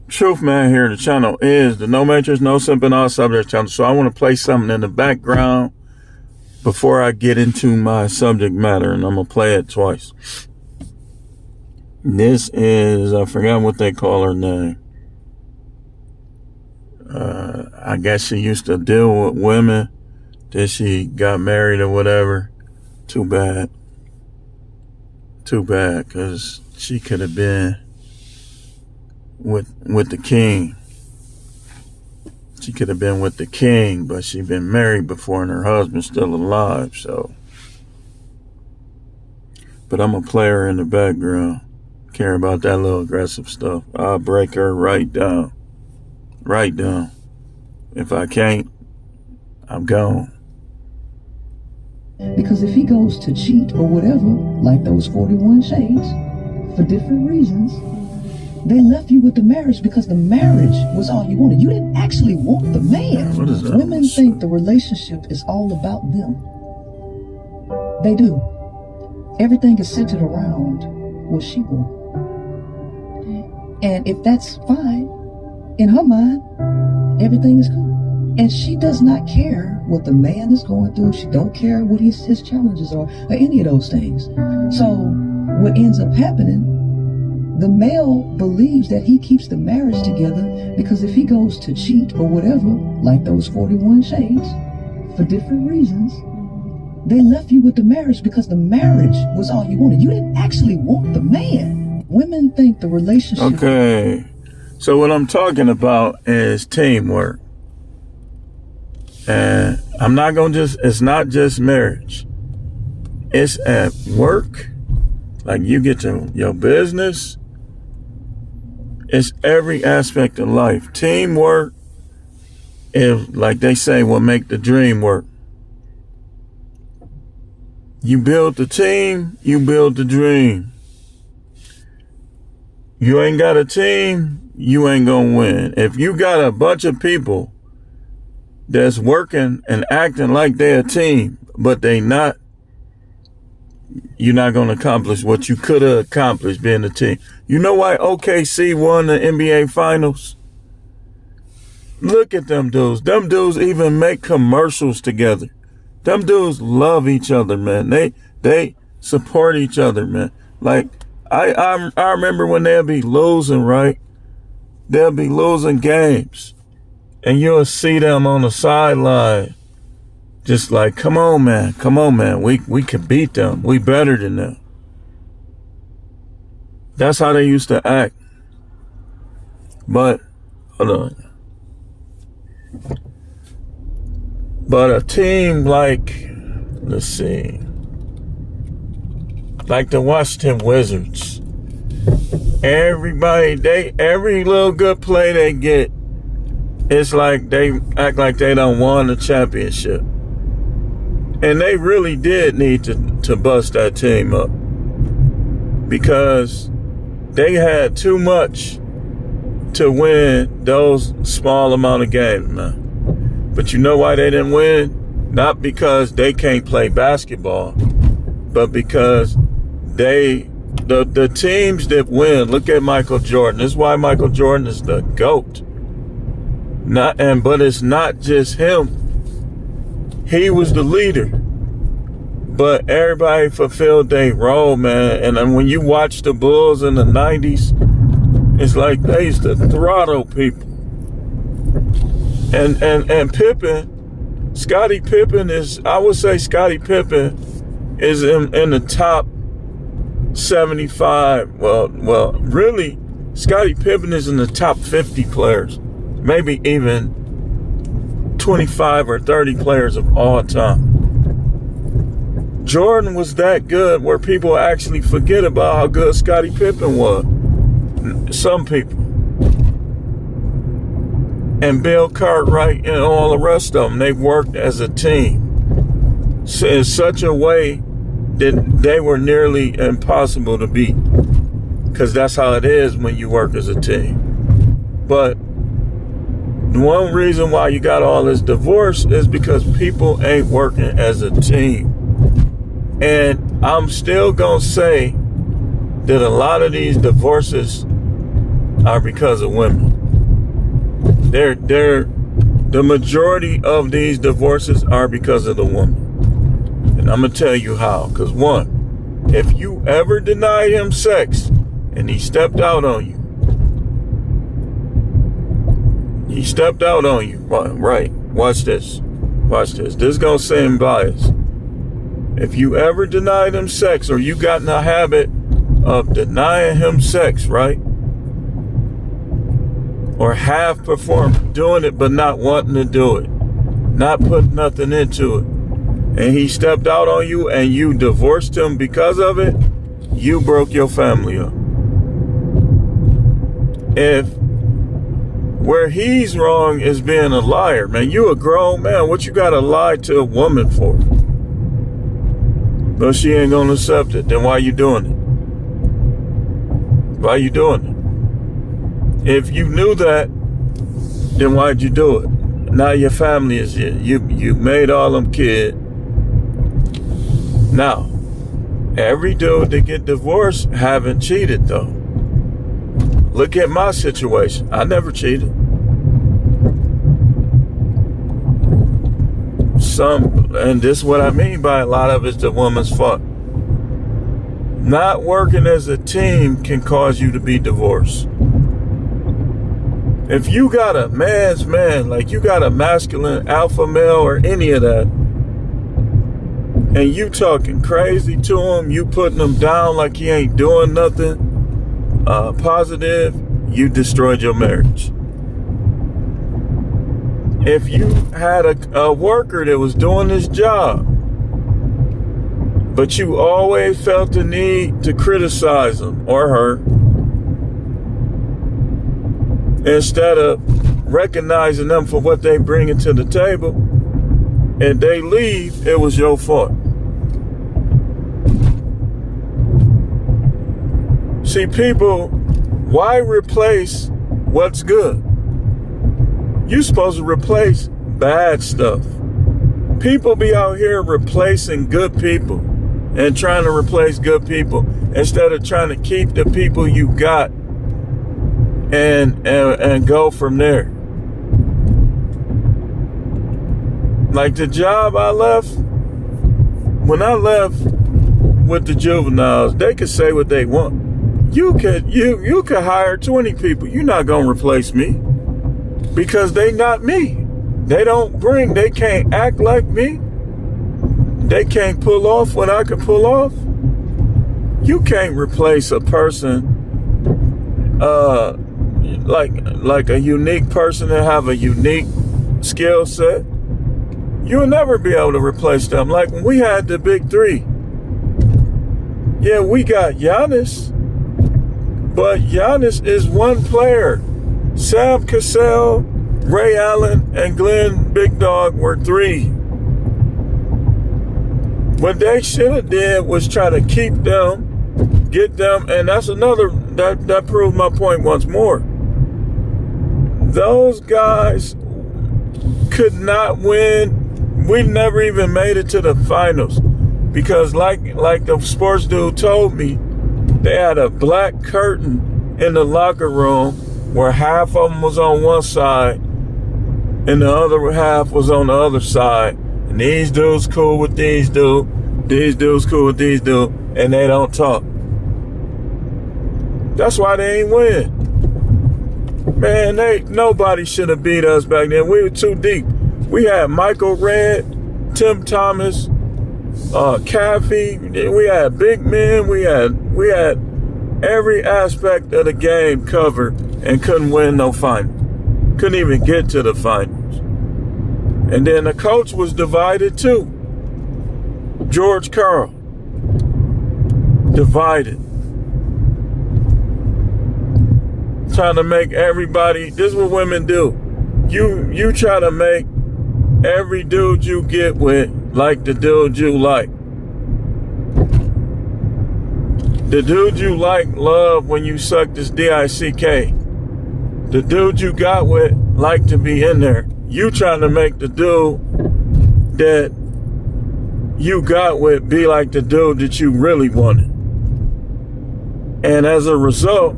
Truth Man here. The channel is the No Matrix, No Simping, All Subject channel. So I want to play something in the background before I get into my subject matter, and I'm going to play it twice. This is, I forgot what they call her name. I guess she used to deal with women. Then she got married or whatever. Too bad. Too bad, because she could have been with the king. She could have been with the king, but she been married before and her husband's still alive, so. But I'm a player in the background. Care about that little aggressive stuff. I'll break her right down. Right down. If I can't, I'm gone. Because if he goes to cheat or whatever, like those 41 shades, for different reasons, they left you with the marriage because the marriage was all you wanted. You didn't actually want the man. What is that? Women think the relationship is all about them. They do. Everything is centered around what she wants. And if that's fine, in her mind, everything is cool. And she does not care what the man is going through. She don't care what his challenges are, or any of those things. So what ends up happening, the male believes that he keeps the marriage together because if he goes to cheat or whatever, like those 41 shades, for different reasons, they left you with the marriage because the marriage was all you wanted. You didn't actually want the man. Women think the relationship... Okay. So what I'm talking about is teamwork. And I'm not going to it's not just marriage. It's at work. Like you get to your business. It's every aspect of life. Teamwork is, like they say, will make the dream work. You build the team, you build the dream. You ain't got a team, you ain't gonna win. If you got a bunch of people that's working and acting like they're a team, but they not, you're not gonna accomplish what you could have accomplished being a team. You know why OKC won the NBA Finals? Look at them dudes. Them dudes even make commercials together. Them dudes love each other, man. They support each other, man. Like, I remember when they'll be losing, right? They'll be losing games. And you'll see them on the sideline. Just like, come on, man. Come on, man. We can beat them. We better than them. That's how they used to act. But, hold on. But a team like, let's see, like the Washington Wizards, everybody, every little good play they get, it's like they act like they done won the championship. And they really did need to bust that team up because they had too much to win those small amount of games, man. But you know why they didn't win? Not because they can't play basketball, but because the teams that win, look at Michael Jordan. This is why Michael Jordan is the GOAT. But it's not just him. He was the leader. But everybody fulfilled their role, man. And then when you watch the Bulls in the 90s, it's like they used to throttle people. And Pippen, Scottie Pippen is, I would say Scottie Pippen is in the top 75. Well, really, Scottie Pippen is in the top 50 players, maybe even 25 or 30 players of all time. Jordan was that good where people actually forget about how good Scottie Pippen was. Some people. And Bill Cartwright and all the rest of them, they worked as a team. So in such a way that they were nearly impossible to beat. Because that's how it is when you work as a team. But the one reason why you got all this divorce is because people ain't working as a team. And I'm still gonna say that a lot of these divorces are because of women. The majority of these divorces are because of the woman. And I'm going to tell you how. Because one, if you ever denied him sex and he stepped out on you, right, watch this. This is going to seem biased. If you ever denied him sex, or you got in the habit of denying him sex, right? Or half performed doing it but not wanting to do it, not putting nothing into it, and he stepped out on you and you divorced him because of it, you broke your family up. If where he's wrong is being a liar, man, you a grown man, what you gotta lie to a woman for? But she ain't gonna accept it, then why you doing it? Why you doing it? If you knew that, then why'd you do it? Now your family is here. You made all them kids. Now, every dude that get divorced haven't cheated though. Look at my situation. I never cheated. And this is what I mean by a lot of it's the woman's fault. Not working as a team can cause you to be divorced. If you got a man's man, like you got a masculine alpha male or any of that, and you talking crazy to him, you putting him down like he ain't doing nothing positive, you destroyed your marriage. If you had a worker that was doing his job, but you always felt the need to criticize him or her, instead of recognizing them for what they bring to the table, and they leave, it was your fault. See, people, why replace what's good? You're supposed to replace bad stuff. People be out here replacing good people and trying to replace good people instead of trying to keep the people you got and go from there. Like the job I left, when I left with the juveniles, they could say what they want. You could hire 20 people. You're not gonna replace me because they not me. They can't act like me. They can't pull off what I can pull off. You can't replace a person like a unique person that have a unique skill set. You'll never be able to replace them. Like when we had the big three. Yeah, we got Giannis, but Giannis is one player. Sam Cassell, Ray Allen, and Glenn Big Dog were three. What they should have did was try to keep them, get them, and that's another, that proved my point once more. Those guys could not win. We never even made it to the finals because like the sports dude told me, they had a black curtain in the locker room where half of them was on one side and the other half was on the other side. And these dudes cool with these dudes cool with these dudes, and they don't talk. That's why they ain't win. Man, nobody should have beat us back then. We were too deep. We had Michael Redd, Tim Thomas, Caffey. We had big men. We had every aspect of the game covered and couldn't win no final. Couldn't even get to the finals. And then the coach was divided too. George Karl. Divided. Trying to make everybody, this is what women do. You try to make every dude you get with like the dude you like. The dude you love when you suck this D-I-C-K. The dude you got with like to be in there. You trying to make the dude that you got with be like the dude that you really wanted. And as a result,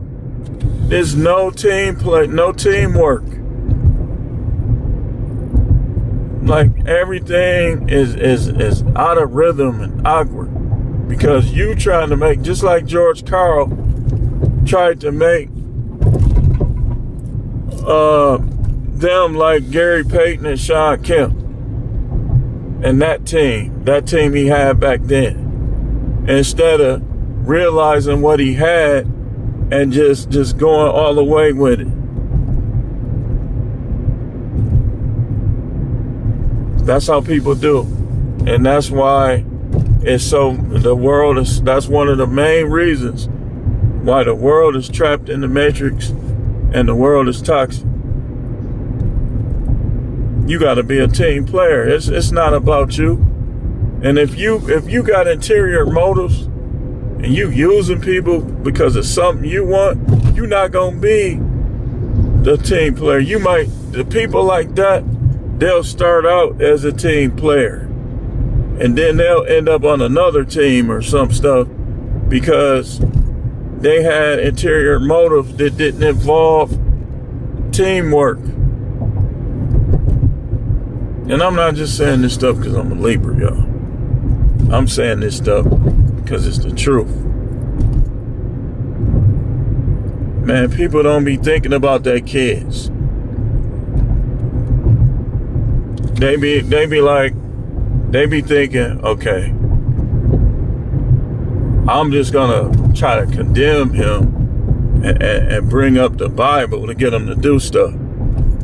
there's no team play, no teamwork. like everything is out of rhythm and awkward because you trying to make, just like George Karl tried to make them like Gary Payton and Shawn Kemp and that team he had back then, instead of realizing what he had and just going all the way with it. That's how people do. And that's why that's one of the main reasons why the world is trapped in the matrix and the world is toxic. You got to be a team player. It's not about you. And if you got interior motives and you using people because of something you want, you're not going to be the team player. The people like that, they'll start out as a team player and then they'll end up on another team or some stuff because they had interior motives that didn't involve teamwork. And I'm not just saying this stuff because I'm a Libra, y'all. I'm saying this stuff because it's the truth. Man, people don't be thinking about their kids. They be thinking, okay, I'm just gonna try to condemn him and bring up the Bible to get him to do stuff.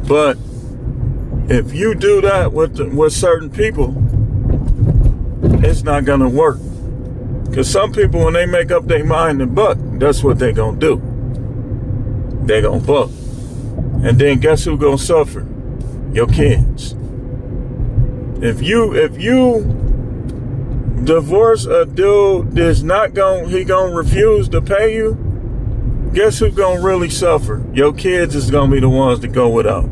But if you do that with certain people, it's not gonna work. Because some people, when they make up their mind to buck, that's what they gonna do. They gonna buck. And then guess who gonna suffer? Your kids. If you divorce a dude that's he gonna refuse to pay you, guess who gonna really suffer? Your kids is gonna be the ones that go without.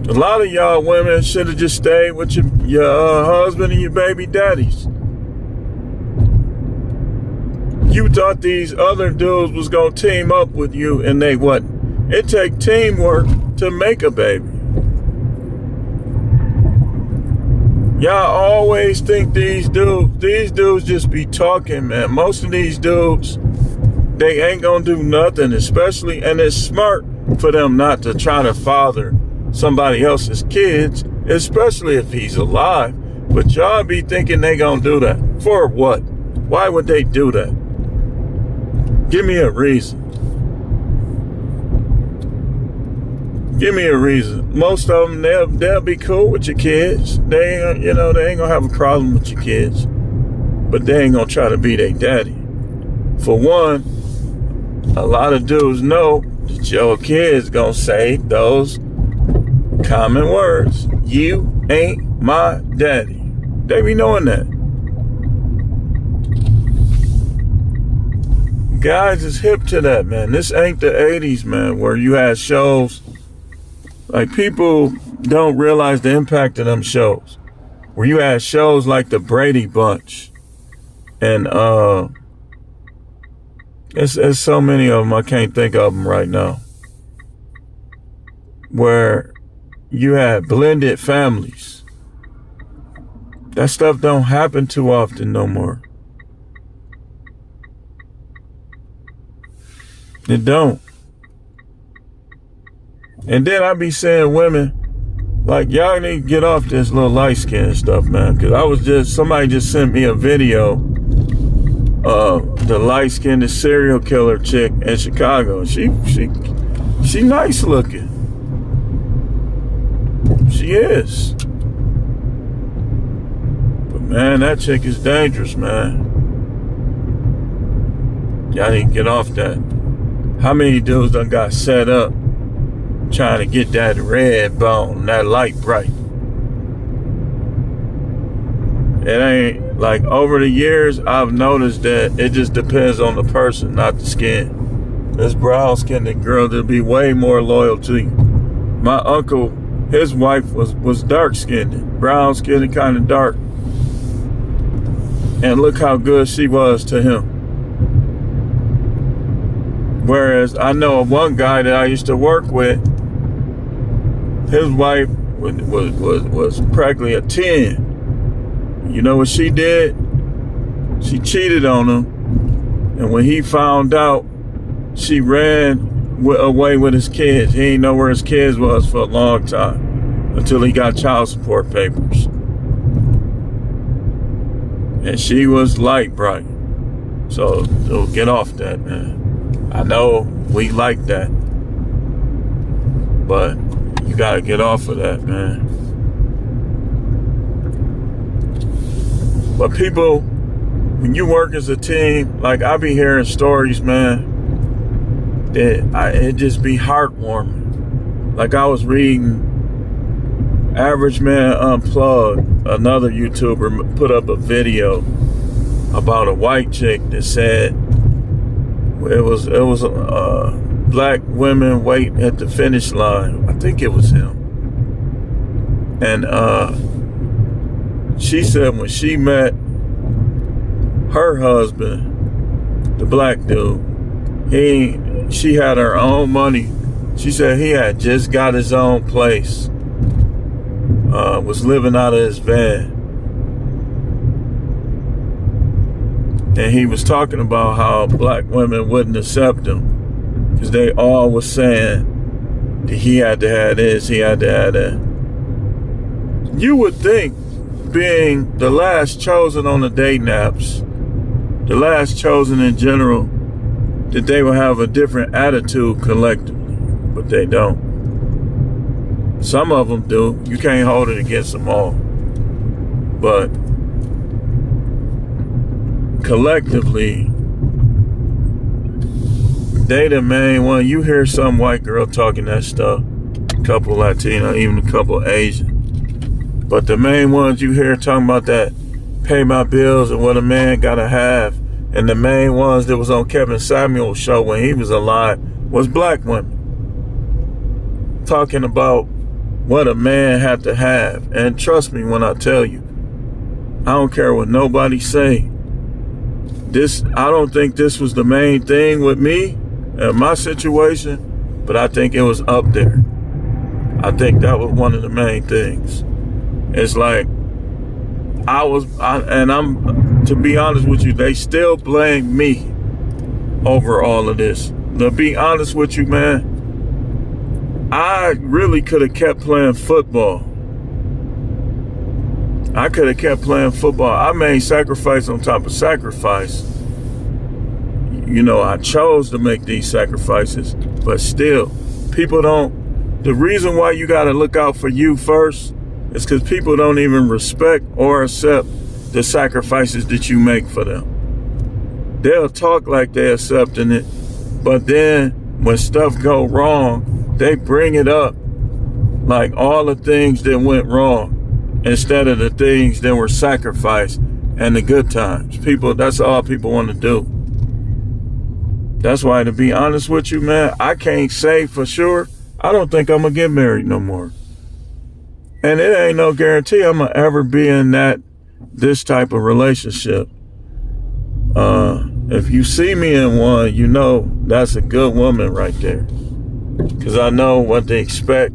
A lot of y'all women should have just stayed with your husband and your baby daddies. You thought these other dudes was gonna team up with you and they wasn't. It take teamwork to make a baby. Y'all always think these dudes just be talking, man. Most of these dudes, they ain't gonna do nothing, especially, and it's smart for them not to try to father somebody else's kids, especially if he's alive. But y'all be thinking they gonna do that. For what? Why would they do that? Give me a reason. Give me a reason. Most of them, they'll be cool with your kids. They ain't gonna have a problem with your kids. But they ain't gonna try to be their daddy. For one, a lot of dudes know that your kids gonna say those common words. You ain't my daddy. They be knowing that. Guys is hip to that, man. This ain't the 80s, man, where you had shows. Like, people don't realize the impact of them shows. Where you had shows like the Brady Bunch. And it's so many of them, I can't think of them right now. Where you had blended families. That stuff don't happen too often no more. It don't. And then I be saying women, like, y'all need to get off this little light skin stuff, man. Cause somebody just sent me a video of the light skinned serial killer chick in Chicago. She nice looking. She is. But man, that chick is dangerous, man. Y'all need to get off that. How many dudes done got set up trying to get that red bone, that light bright? It ain't, like, over the years, I've noticed that it just depends on the person, not the skin. This brown skinned girl, they'll be way more loyal to you. My uncle, his wife was dark skinned, brown skinned, kind of dark. And look how good she was to him. Whereas I know of one guy that I used to work with, his wife was practically a 10. You know what she did? She cheated on him. And when he found out, she ran away with his kids. He didn't know where his kids was for a long time until he got child support papers. And she was light bright. So get off that, man. I know we like that, but you gotta get off of that, man. But people, when you work as a team, like I be hearing stories, man, it just be heartwarming. Like I was reading Average Man Unplugged, another YouTuber put up a video about a white chick that said it was black women wait at the finish line. I think it was him. And she said when she met her husband, the black dude, she had her own money. She said he had just got his own place, was living out of his van. And he was talking about how black women wouldn't accept him because they all was saying that he had to have this, he had to have that. You would think, being the last chosen on the dating apps, the last chosen in general, that they will have a different attitude collectively, but they don't. Some of them do. You can't hold it against them all. But collectively, they the main one. You hear some white girl talking that stuff, a couple Latino, even a couple Asian. But the main ones you hear talking about that, pay my bills and what a man gotta have. And the main ones that was on Kevin Samuel's show when he was alive was black women. Talking about what a man had to have. And trust me when I tell you, I don't care what nobody say. I don't think this was the main thing with me and my situation, but I think it was up there. I think that was one of the main things. It's like, to be honest with you, they still blame me over all of this. To be honest with you, man, I really could have kept playing football. I could have kept playing football. I made sacrifice on top of sacrifice. You know, I chose to make these sacrifices, but still, people don't. The reason why you got to look out for you first is because people don't even respect or accept the sacrifices that you make for them. They'll talk like they're accepting it, but then when stuff go wrong, they bring it up like all the things that went wrong instead of the things that were sacrificed and the good times. People, that's all people want to do. That's why, to be honest with you, man, I can't say for sure. I don't think I'm going to get married no more. And it ain't no guarantee I'm going to ever be in this type of relationship. If you see me in one, you know that's a good woman right there. Because I know what they expect.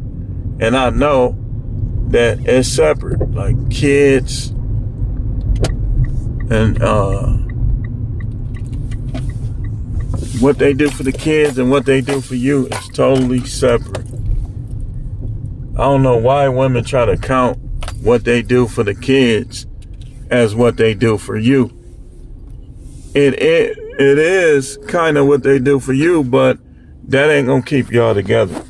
And I know that it's separate. Like kids and what they do for the kids and what they do for you is totally separate. I don't know why women try to count what they do for the kids as what they do for you. It is kind of what they do for you, but that ain't gonna keep y'all together.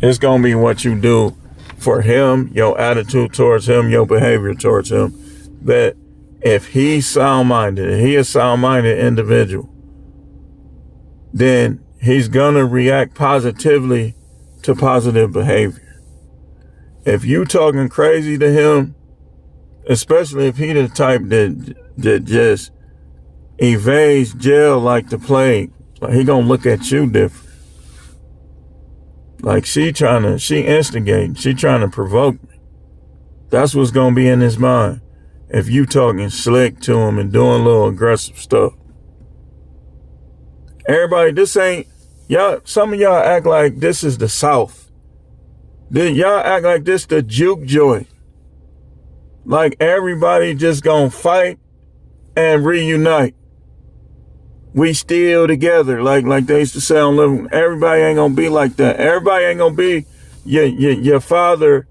It's gonna be what you do for him, your attitude towards him, your behavior towards him. That if he's sound-minded, and he is a sound-minded individual, then he's gonna react positively to positive behavior. If you talking crazy to him, especially if he the type that just evades jail like the plague, like he gonna look at you different. Like she instigating, she trying to provoke me. That's what's gonna be in his mind if you talking slick to him and doing little aggressive stuff. Everybody, this ain't y'all. Some of y'all act like this is the South. Then y'all act like this the juke joint. Like everybody just gonna fight and reunite. We still together, like they used to say on Living. Everybody ain't gonna be like that. Everybody ain't gonna be. Your father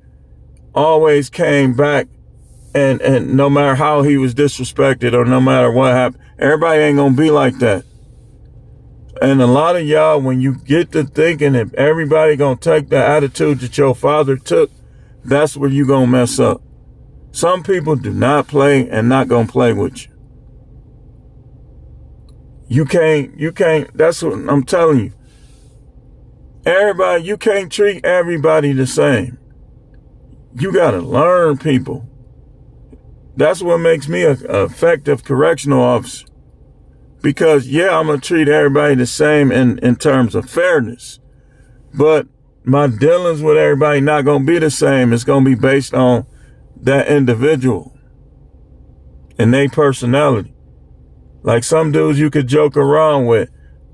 always came back, and no matter how he was disrespected or no matter what happened, everybody ain't gonna be like that. And a lot of y'all, when you get to thinking that everybody gonna take the attitude that your father took, that's where you gonna mess up. Some people do not play and not gonna play with you. You can't, that's what I'm telling you. Everybody, you can't treat everybody the same. You gotta learn people. That's what makes me an effective correctional officer. Because yeah, I'm gonna treat everybody the same in terms of fairness. But my dealings with everybody not gonna be the same. It's gonna be based on that individual and their personality. Like some dudes you could joke around with.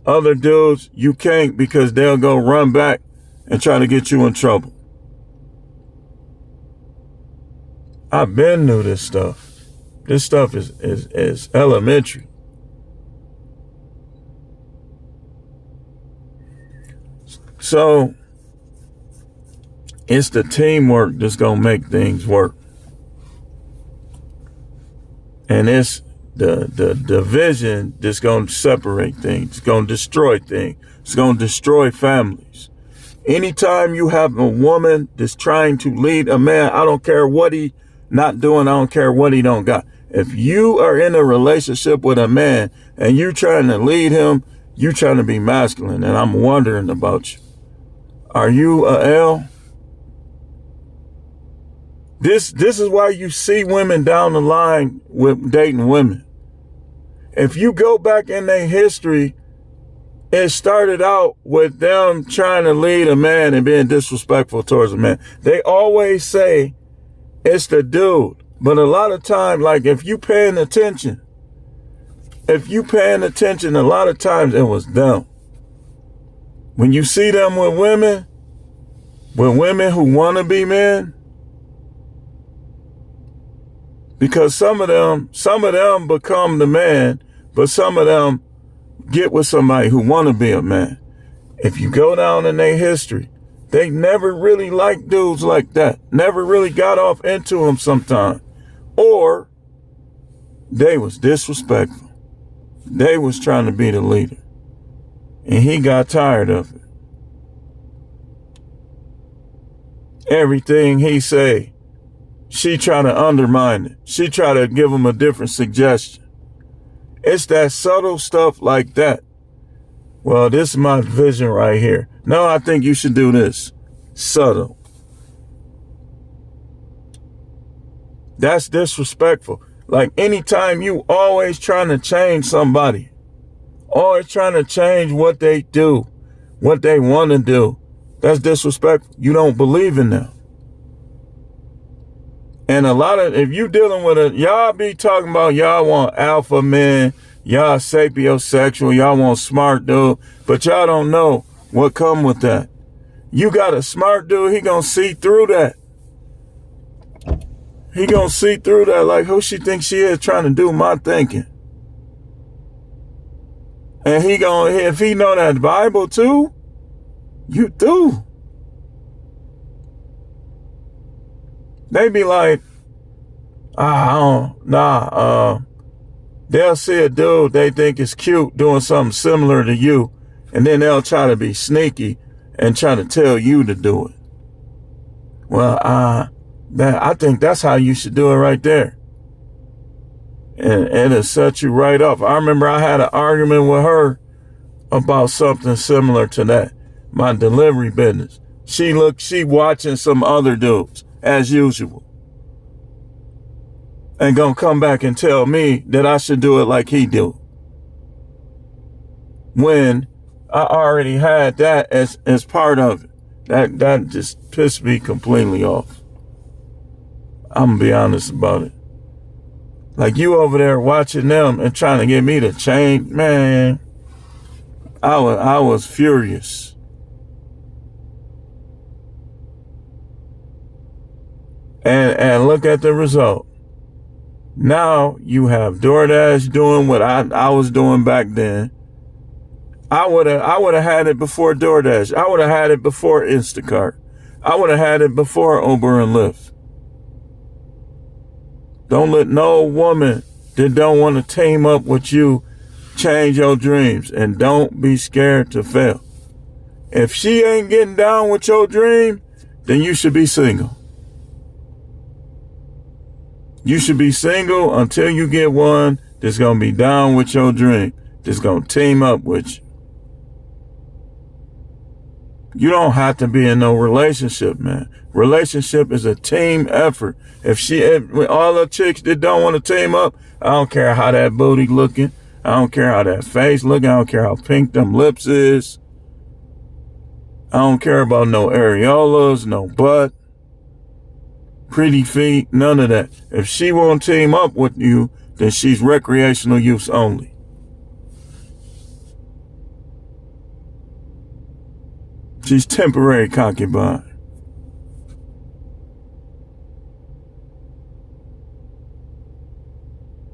Other dudes you can't, because they'll go run back and try to get you in trouble. I've been through this stuff. This stuff is elementary. So it's the teamwork that's gonna make things work. And it's the division that's going to separate things. It's going to destroy things. It's going to destroy families. Anytime you have a woman that's trying to lead a man, I don't care what he not doing. I don't care what he don't got. If you are in a relationship with a man and you're trying to lead him, you're trying to be masculine. And I'm wondering about you. Are you a L? This is why you see women down the line with dating women. If you go back in their history, it started out with them trying to lead a man and being disrespectful towards a man. They always say it's the dude. But a lot of times, like if you paying attention, a lot of times it was them. When you see them with women who want to be men, because some of them become the man, but some of them get with somebody who want to be a man. If you go down in their history, they never really liked dudes like that. Never really got off into them sometimes. Or they was disrespectful. They was trying to be the leader. And he got tired of it. Everything he say, she try to undermine it. She try to give him a different suggestion. It's that subtle stuff like that. Well, this is my vision right here. No, I think you should do this. Subtle. That's disrespectful. Like anytime you always trying to change somebody, always trying to change what they do, what they want to do, that's disrespectful. You don't believe in them. And if you dealing with y'all be talking about y'all want alpha men, y'all sapiosexual, y'all want smart dude, but y'all don't know what come with that. You got a smart dude, he gonna see through that. He gonna see through that, like who she thinks she is trying to do my thinking. And if he know that Bible too, you do. They be like, they'll see a dude they think is cute doing something similar to you, and then they'll try to be sneaky and try to tell you to do it. Well, I think that's how you should do it right there. And it'll set you right off. I remember I had an argument with her about something similar to that. My delivery business. She watching some other dudes as usual. And gonna come back and tell me that I should do it like he do. When I already had that as part of it. That just pissed me completely off. I'm gonna be honest about it. Like you over there watching them and trying to get me to change, man. I was furious. and look at the result. Now you have DoorDash doing what I was doing back then. I would have had it before DoorDash. I would have had it before Instacart. I would have had it before Uber and Lyft. Don't let no woman that don't want to team up with you change your dreams, and don't be scared to fail. If she ain't getting down with your dream, then you should be single. You should be single until you get one that's going to be down with your dream, that's going to team up with you. You don't have to be in no relationship, man. Relationship is a team effort. If all the chicks that don't want to team up, I don't care how that booty looking. I don't care how that face looking. I don't care how pink them lips is. I don't care about no areolas, no butt, pretty feet, none of that. If she won't team up with you, then she's recreational use only. She's temporary concubine.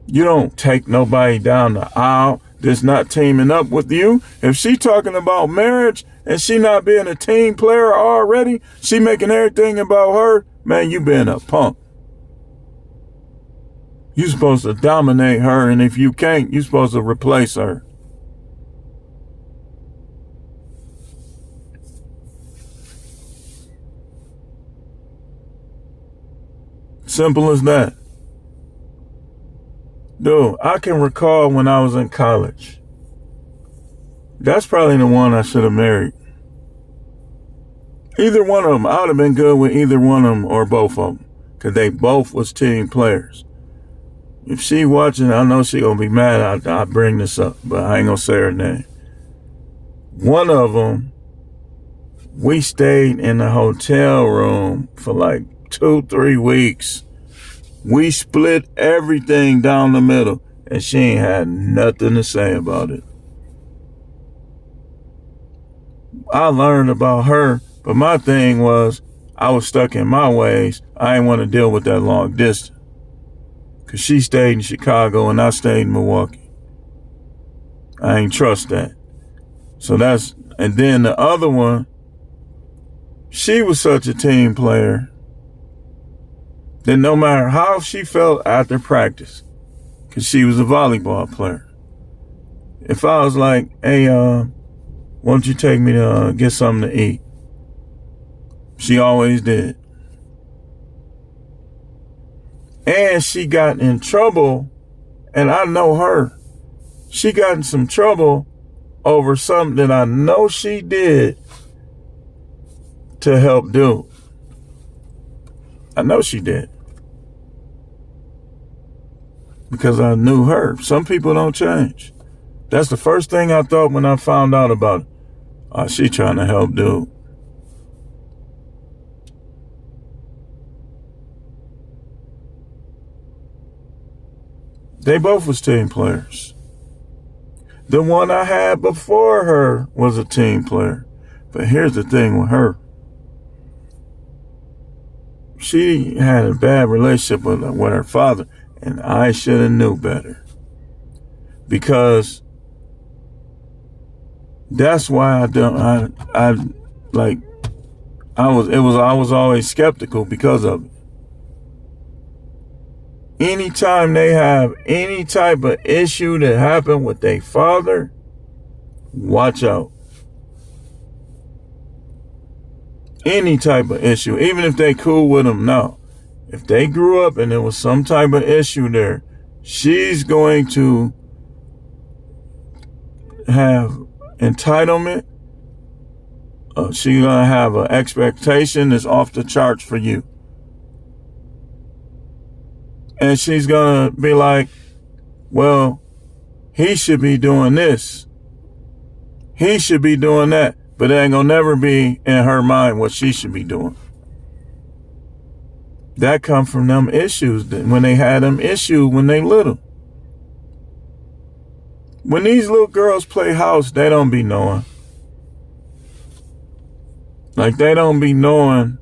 You don't take nobody down the aisle that's not teaming up with you. If she talking about marriage and she not being a team player already, she making everything about her, man, you being a punk. You supposed to dominate her, and if you can't, you supposed to replace her. Simple as that. Dude, I can recall when I was in college. That's probably the one I should have married. Either one of them. I would have been good with either one of them or both of them, because they both was team players. If she watching, I know she going to be mad I bring this up, but I ain't going to say her name. One of them, we stayed in the hotel room for like 2-3 weeks. We split everything down the middle, and she ain't had nothing to say about it. I learned about her, but my thing was I was stuck in my ways. I didn't want to deal with that long distance, because she stayed in Chicago and I stayed in Milwaukee. I ain't trust that. So and then the other one, she was such a team player that no matter how she felt after practice, because she was a volleyball player, if I was like, hey, why don't you take me to get something to eat? She always did. And she got in trouble, and I know her. She got in some trouble over something that I know she did to help do. I know she did. Because I knew her. Some people don't change. That's the first thing I thought when I found out about it. Oh, she trying to help dude. They both was team players. The one I had before her was a team player. But here's the thing with her. She had a bad relationship with her father, and I should have knew better. Because that's why I was always skeptical because of it. Anytime they have any type of issue that happened with their father, watch out. Any type of issue, even if they cool with them now. If they grew up and there was some type of issue there, she's going to have entitlement. She's going to have an expectation that's off the charts for you. And she's going to be like, well, he should be doing this. He should be doing that. But it ain't going to never be in her mind what she should be doing. That come from them issues when they had them issues when they little. When these little girls play house, they don't be knowing. Like, they don't be knowing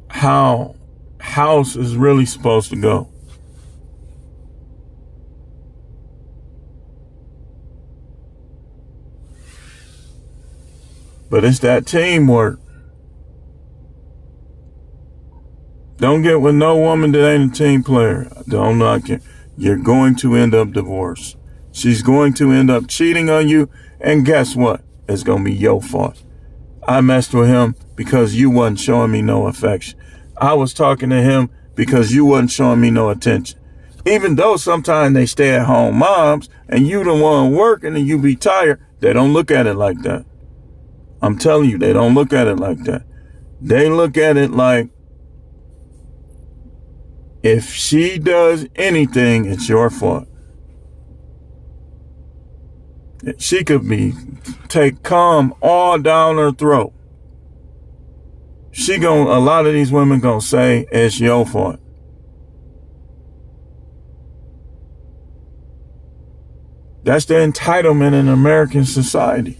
how house is really supposed to go. But it's that teamwork. Don't get with no woman that ain't a team player. Don't knock it. You're going to end up divorced. She's going to end up cheating on you. And guess what? It's going to be your fault. I messed with him because you wasn't showing me no affection. I was talking to him because you wasn't showing me no attention. Even though sometimes they stay at home moms and you the one working and you be tired, they don't look at it like that. I'm telling you, they don't look at it like that. They look at it like, if she does anything, it's your fault. She could take cum all down her throat. A lot of these women gonna say it's your fault. That's the entitlement in American society.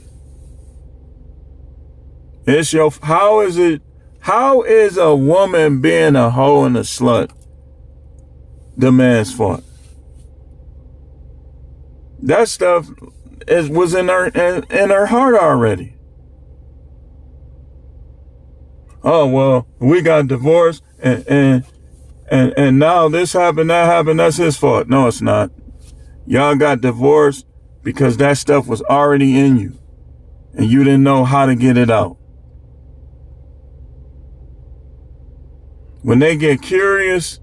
How is a woman being a hoe and a slut the man's fault? That stuff was in her heart already. Oh, well, we got divorced and now this happened, that happened, that's his fault. No, it's not. Y'all got divorced because that stuff was already in you and you didn't know how to get it out. When they get curious,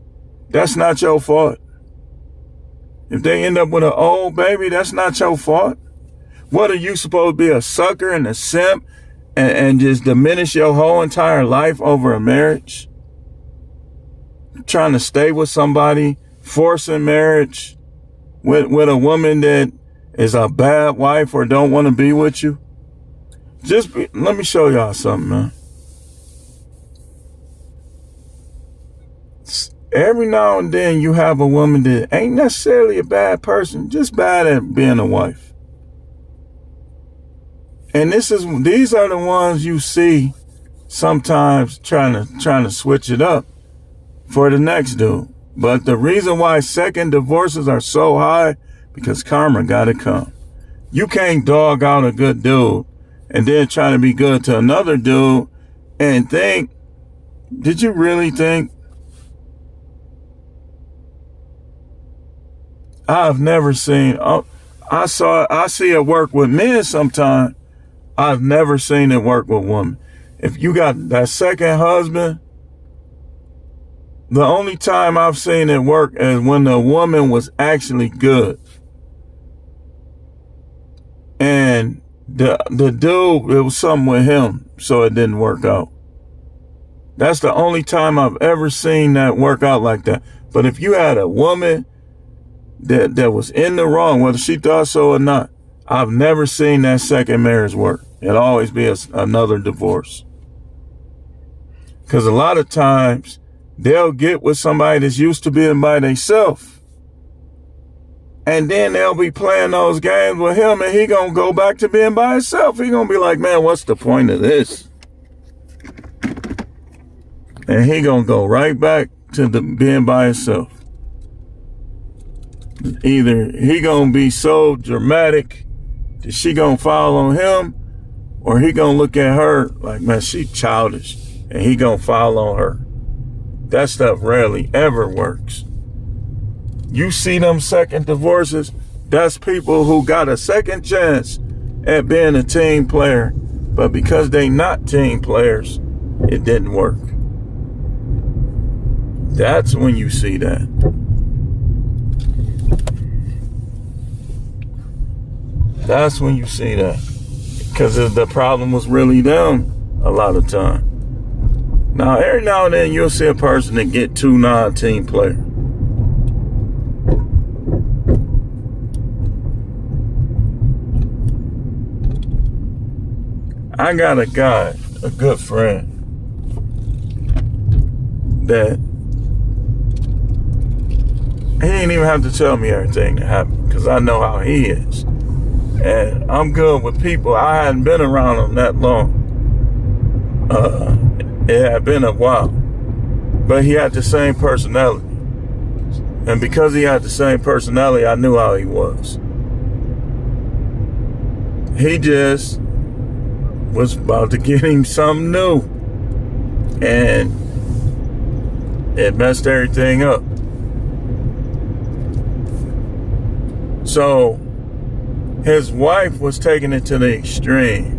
that's not your fault. If they end up with an old baby, that's not your fault. What, are you supposed to be a sucker and a simp and just diminish your whole entire life over a marriage? Trying to stay with somebody, forcing marriage with a woman that is a bad wife or don't want to be with you? Let me show y'all something, man. Every now and then you have a woman that ain't necessarily a bad person, just bad at being a wife. And these are the ones you see sometimes trying to switch it up for the next dude. But the reason why second divorces are so high, because karma gotta come. You can't dog out a good dude and then try to be good to another dude and think, did you really think? I've never seen, I see it work with men sometimes. I've never seen it work with women. If you got that second husband, the only time I've seen it work is when the woman was actually good. And the dude, it was something with him, so it didn't work out. That's the only time I've ever seen that work out like that. But if you had a woman that was in the wrong, whether she thought so or not, I've never seen that second marriage work. It'll always be another divorce. Because a lot of times they'll get with somebody that's used to being by themselves. And then they'll be playing those games with him and he gonna go back to being by himself. He gonna be like, man, what's the point of this? And he gonna go right back to being by himself. Either he gonna be so dramatic that she gonna fall on him, or he gonna look at her like, man, she childish, and he gonna fall on her. That stuff rarely ever works. You see them second divorces, that's people who got a second chance at being a team player, but because they not team players, it didn't work. That's when you see that. That's when you see that. Because the problem was really them a lot of time. Now, every now and then you'll see a person that get two non-team players. I got a guy, a good friend, that he didn't even have to tell me everything that happened, because I know how he is. And I'm good with people. I hadn't been around them that long. It had been a while. But he had the same personality. And because he had the same personality, I knew how he was. He just was about to get him something new. And it messed everything up. So his wife was taking it to the extreme.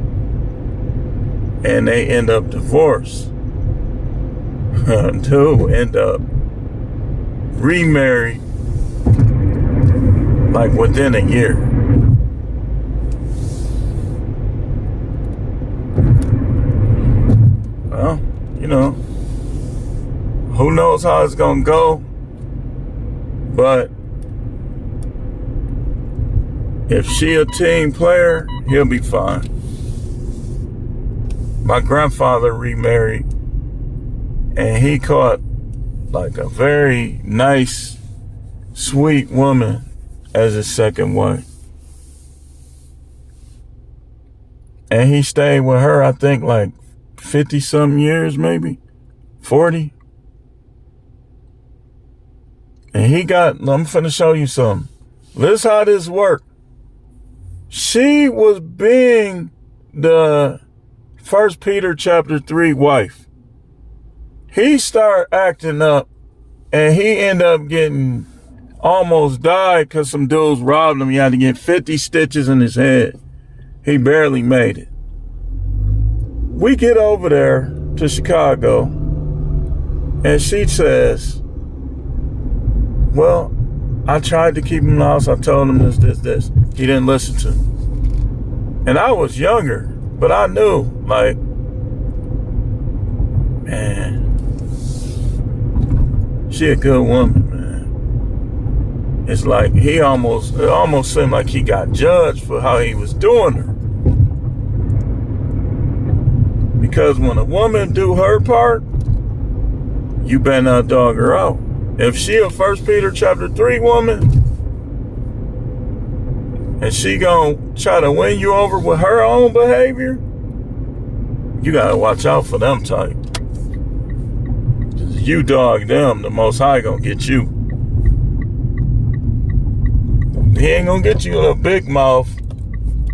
And they end up divorced. Dude end up remarried like within a year. Well, you know, who knows how it's gonna go, but if she a team player, he'll be fine. My grandfather remarried, and he caught like a very nice, sweet woman as his second wife. And he stayed with her, I think, like 50-something years, maybe 40. And he got, I'm finna show you something. This is how this worked. She was being the 1 Peter chapter 3 wife. He started acting up, and he ended up getting almost died because some dudes robbed him. He had to get 50 stitches in his head. He barely made it. We get over there to Chicago, and she says, well, I tried to keep him in the house. I told him this. He didn't listen to me. And I was younger, but I knew, like, man, she a good woman, man. It's like it almost seemed like he got judged for how he was doing her. Because when a woman do her part, you better not dog her out. If she a 1 Peter chapter 3 woman, and she gonna try to win you over with her own behavior, you gotta watch out for them type. You dog them, the Most High gonna get you. He ain't gonna get you a big mouth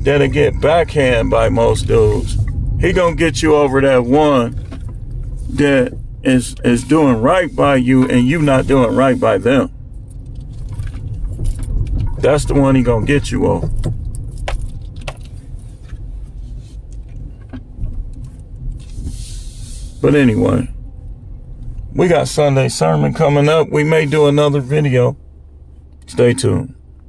that'll get backhand by most dudes. He gonna get you over that one that is doing right by you and you not doing right by them. That's the one he gonna get you over. But anyway, we got Sunday sermon coming up. We may do another video. Stay tuned.